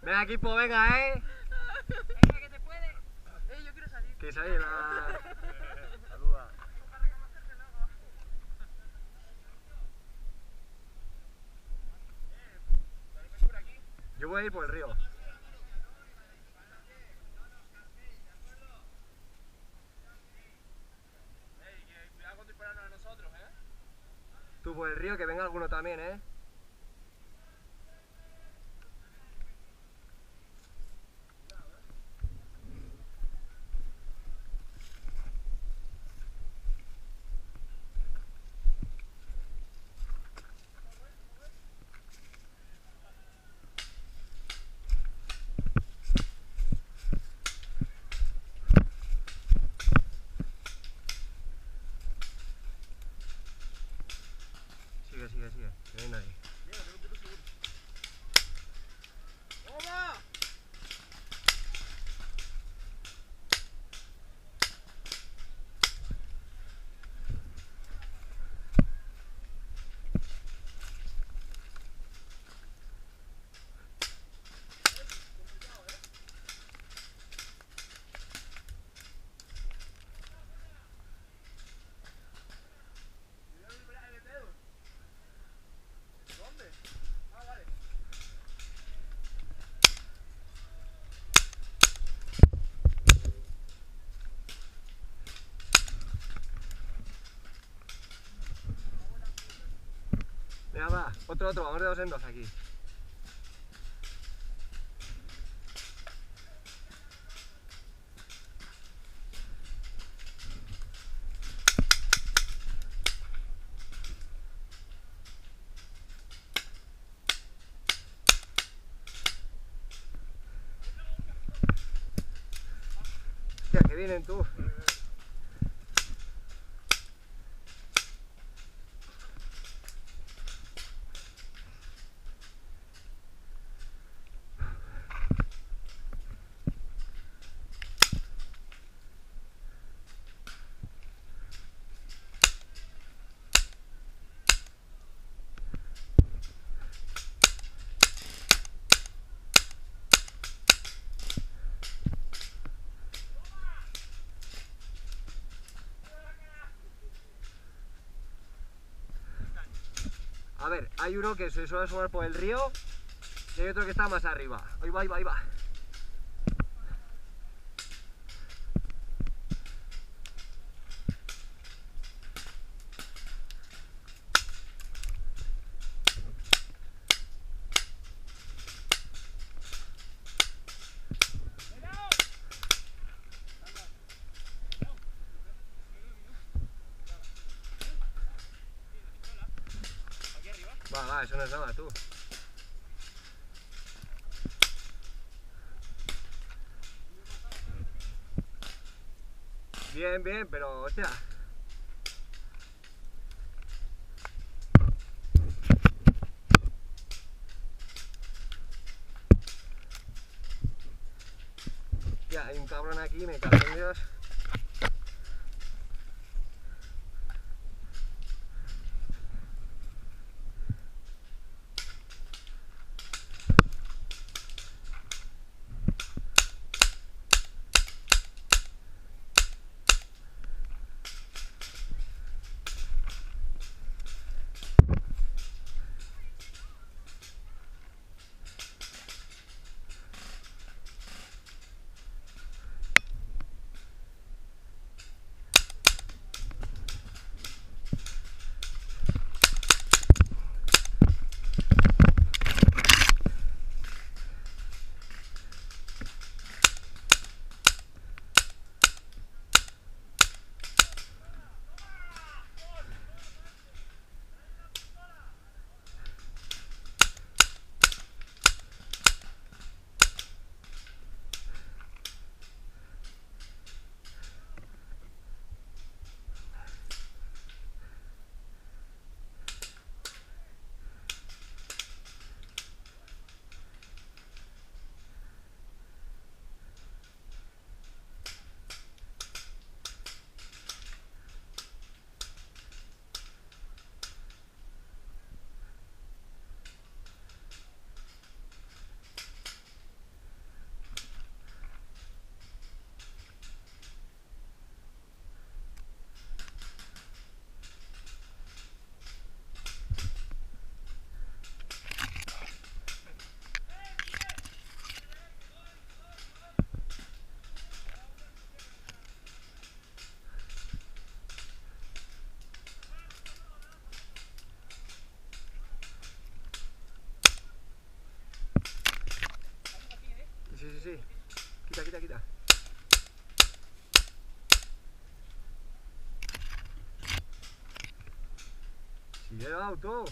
Venga, equipo, venga, Venga, que te puede. Yo quiero salir. Que sale la... Saluda. Yo voy a ir por el río. Cuidado con dispararnos a nosotros, Tú por el río, que venga alguno también, Sigue, que no hay nadie. ¡Toma! ¿Dónde? Ah, vale. Venga, va, otro, vamos de dos en dos aquí. Hostia, que vienen tú. A ver, hay uno que se suele asomar por el río y hay otro que está más arriba. Ahí va. Va, eso no es nada, tú. Bien, pero hostia. Ya, hay un cabrón aquí, me cago en Dios. Si he dado tú.